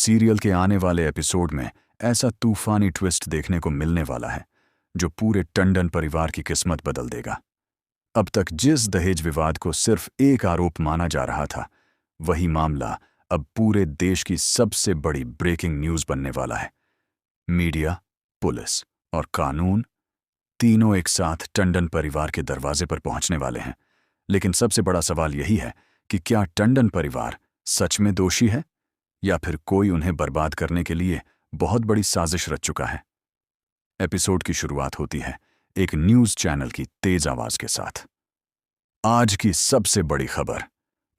Serial के आने वाले एपिसोड में ऐसा तूफानी ट्विस्ट देखने को मिलने वाला है जो पूरे टंडन परिवार की किस्मत बदल देगा। अब तक जिस दहेज विवाद को सिर्फ एक आरोप माना जा रहा था, वही मामला अब पूरे देश की सबसे बड़ी ब्रेकिंग न्यूज बनने वाला है। मीडिया, पुलिस और कानून तीनों एक साथ टंडन परिवार के दरवाजे पर पहुंचने वाले हैं। लेकिन सबसे बड़ा सवाल यही है कि क्या टंडन परिवार सच में दोषी है या फिर कोई उन्हें बर्बाद करने के लिए बहुत बड़ी साजिश रच चुका है। एपिसोड की शुरुआत होती है एक न्यूज चैनल की तेज आवाज के साथ। आज की सबसे बड़ी खबर,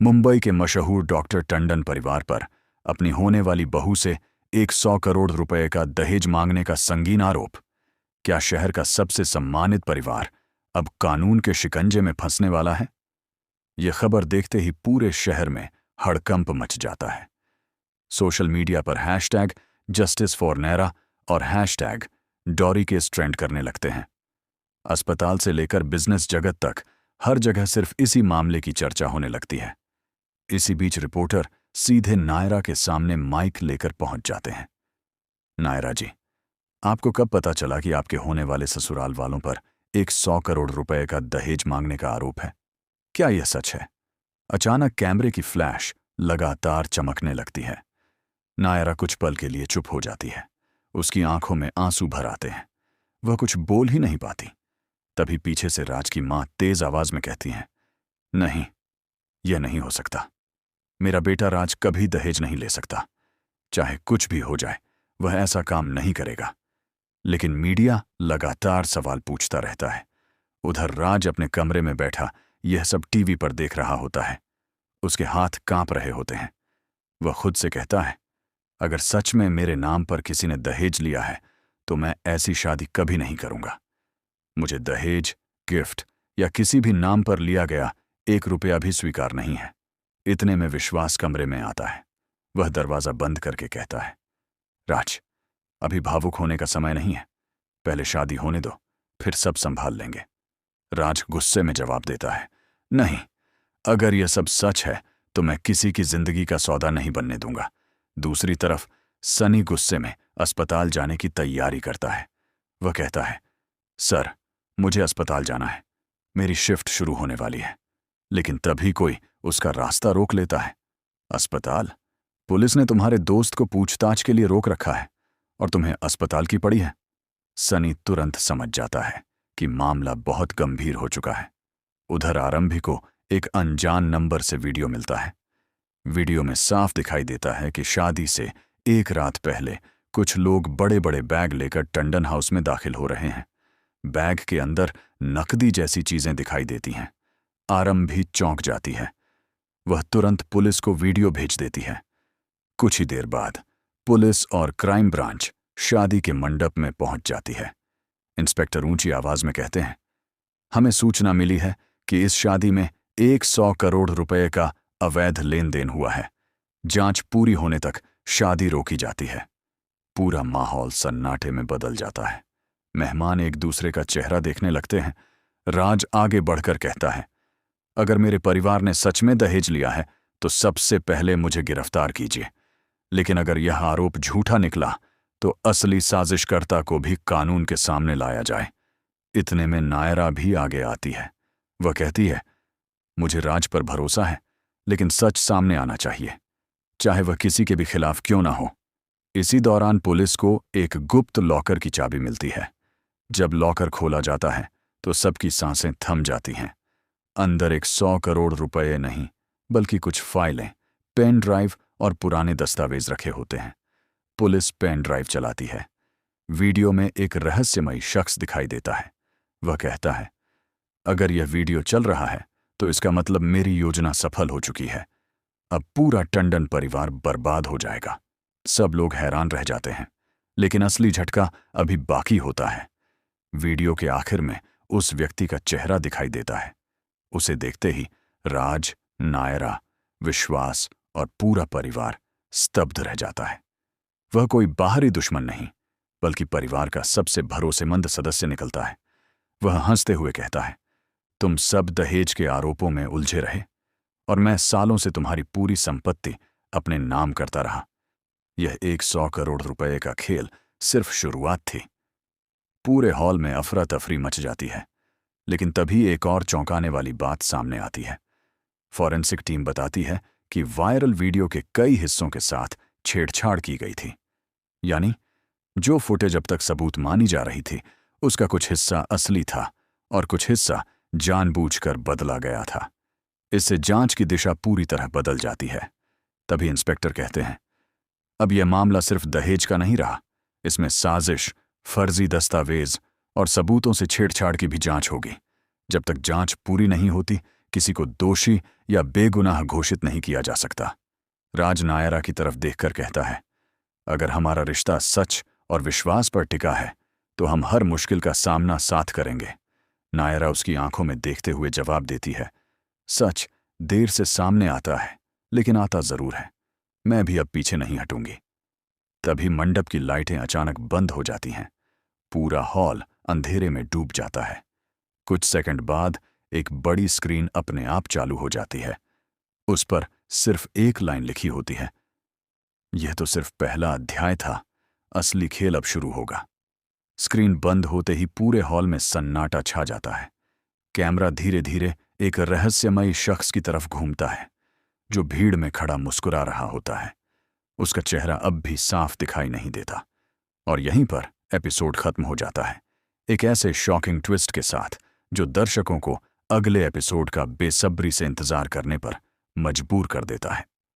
मुंबई के मशहूर डॉक्टर टंडन परिवार पर अपनी होने वाली बहू से 100 करोड़ रुपए का दहेज मांगने का संगीन आरोप। क्या शहर का सबसे सम्मानित परिवार अब कानून के शिकंजे में फंसने वाला है? यह खबर देखते ही पूरे शहर में हड़कंप मच जाता है। सोशल मीडिया पर हैशटैग जस्टिस फॉर नैरा और हैशटैग डॉरी केस ट्रेंड करने लगते हैं। अस्पताल से लेकर बिजनेस जगत तक हर जगह सिर्फ इसी मामले की चर्चा होने लगती है। इसी बीच रिपोर्टर सीधे नायरा के सामने माइक लेकर पहुंच जाते हैं। नायरा जी, आपको कब पता चला कि आपके होने वाले ससुराल वालों पर 100 करोड़ रुपए का दहेज मांगने का आरोप है? क्या यह सच है? अचानक कैमरे की फ्लैश लगातार चमकने लगती है। नायरा कुछ पल के लिए चुप हो जाती है। उसकी आंखों में आंसू भर आते हैं। वह कुछ बोल ही नहीं पाती। तभी पीछे से राज की मां तेज आवाज में कहती हैं, नहीं, यह नहीं हो सकता। मेरा बेटा राज कभी दहेज नहीं ले सकता। चाहे कुछ भी हो जाए, वह ऐसा काम नहीं करेगा। लेकिन मीडिया लगातार सवाल पूछता रहता है। उधर राज अपने कमरे में बैठा यह सब टीवी पर देख रहा होता है। उसके हाथ कांप रहे होते हैं। वह खुद से कहता है, अगर सच में मेरे नाम पर किसी ने दहेज लिया है तो मैं ऐसी शादी कभी नहीं करूंगा। मुझे दहेज, गिफ्ट या किसी भी नाम पर लिया गया 1 रुपया भी स्वीकार नहीं है। इतने में विश्वास कमरे में आता है। वह दरवाजा बंद करके कहता है, राज, अभी भावुक होने का समय नहीं है। पहले शादी होने दो, फिर सब संभाल लेंगे। राज गुस्से में जवाब देता है, नहीं, अगर यह सब सच है तो मैं किसी की जिंदगी का सौदा नहीं बनने दूंगा। दूसरी तरफ सनी गुस्से में अस्पताल जाने की तैयारी करता है। वह कहता है, सर, मुझे अस्पताल जाना है। मेरी शिफ्ट शुरू होने वाली है। लेकिन तभी कोई उसका रास्ता रोक लेता है। अस्पताल? पुलिस ने तुम्हारे दोस्त को पूछताछ के लिए रोक रखा है और तुम्हें अस्पताल की पड़ी है। सनी तुरंत समझ जाता है कि मामला बहुत गंभीर हो चुका है। उधर आरंभी को एक अनजान नंबर से वीडियो मिलता है। वीडियो में साफ दिखाई देता है कि शादी से एक रात पहले कुछ लोग बड़े बड़े बैग लेकर टंडन हाउस में दाखिल हो रहे हैं। बैग के अंदर नकदी जैसी चीजें दिखाई देती हैं। आरंभी चौंक जाती है। वह तुरंत पुलिस को वीडियो भेज देती है। कुछ ही देर बाद पुलिस और क्राइम ब्रांच शादी के मंडप में पहुंच जाती है। इंस्पेक्टर ऊंची आवाज में कहते हैं, हमें सूचना मिली है कि इस शादी में 100 करोड़ रुपए का अवैध लेन देन हुआ है। जांच पूरी होने तक शादी रोकी जाती है। पूरा माहौल सन्नाटे में बदल जाता है। मेहमान एक दूसरे का चेहरा देखने लगते हैं। राज आगे बढ़कर कहता है, अगर मेरे परिवार ने सच में दहेज लिया है तो सबसे पहले मुझे गिरफ्तार कीजिए। लेकिन अगर यह आरोप झूठा निकला तो असली साजिशकर्ता को भी कानून के सामने लाया जाए। इतने में नायरा भी आगे आती है। वह कहती है, मुझे राज पर भरोसा है, लेकिन सच सामने आना चाहिए, चाहे वह किसी के भी खिलाफ क्यों ना हो। इसी दौरान पुलिस को एक गुप्त लॉकर की चाबी मिलती है। जब लॉकर खोला जाता है तो सबकी सांसें थम जाती हैं। अंदर 100 करोड़ रुपए नहीं, बल्कि कुछ फाइलें, पेन ड्राइव और पुराने दस्तावेज रखे होते हैं। पुलिस पेन ड्राइव चलाती है। वीडियो में एक रहस्यमयी शख्स दिखाई देता है। वह कहता है, अगर यह वीडियो चल रहा है तो इसका मतलब मेरी योजना सफल हो चुकी है। अब पूरा टंडन परिवार बर्बाद हो जाएगा। सब लोग हैरान रह जाते हैं, लेकिन असली झटका अभी बाकी होता है। वीडियो के आखिर में उस व्यक्ति का चेहरा दिखाई देता है। उसे देखते ही राज, नायरा, विश्वास और पूरा परिवार स्तब्ध रह जाता है। वह कोई बाहरी दुश्मन नहीं, बल्कि परिवार का सबसे भरोसेमंद सदस्य निकलता है। वह हंसते हुए कहता है, तुम सब दहेज के आरोपों में उलझे रहे और मैं सालों से तुम्हारी पूरी संपत्ति अपने नाम करता रहा। यह 100 करोड़ रुपए का खेल सिर्फ शुरुआत थी। पूरे हॉल में अफरा तफरी मच जाती है, लेकिन तभी एक और चौंकाने वाली बात सामने आती है। फॉरेंसिक टीम बताती है कि वायरल वीडियो के कई हिस्सों के साथ छेड़छाड़ की गई थी। यानी जो फुटेज अब तक सबूत मानी जा रही थी, उसका कुछ हिस्सा असली था और कुछ हिस्सा जानबूझकर बदला गया था। इससे जांच की दिशा पूरी तरह बदल जाती है। तभी इंस्पेक्टर कहते हैं, अब यह मामला सिर्फ दहेज का नहीं रहा, इसमें साजिश, फर्जी दस्तावेज और सबूतों से छेड़छाड़ की भी जांच होगी। जब तक जांच पूरी नहीं होती, किसी को दोषी या बेगुनाह घोषित नहीं किया जा सकता। राज नायरा की तरफ देखकर कहता है, अगर हमारा रिश्ता सच और विश्वास पर टिका है तो हम हर मुश्किल का सामना साथ करेंगे। नायरा उसकी आंखों में देखते हुए जवाब देती है, सच देर से सामने आता है, लेकिन आता जरूर है। मैं भी अब पीछे नहीं हटूंगी। तभी मंडप की लाइटें अचानक बंद हो जाती हैं। पूरा हॉल अंधेरे में डूब जाता है। कुछ सेकंड बाद एक बड़ी स्क्रीन अपने आप चालू हो जाती है। उस पर सिर्फ एक लाइन लिखी होती है, यह तो सिर्फ पहला अध्याय था, असली खेल अब शुरू होगा। स्क्रीन बंद होते ही पूरे हॉल में सन्नाटा छा जाता है। कैमरा धीरे धीरे एक रहस्यमयी शख्स की तरफ घूमता है, जो भीड़ में खड़ा मुस्कुरा रहा होता है। उसका चेहरा अब भी साफ दिखाई नहीं देता। और यहीं पर एपिसोड खत्म हो जाता है, एक ऐसे शॉकिंग ट्विस्ट के साथ जो दर्शकों को अगले एपिसोड का बेसब्री से इंतजार करने पर मजबूर कर देता है।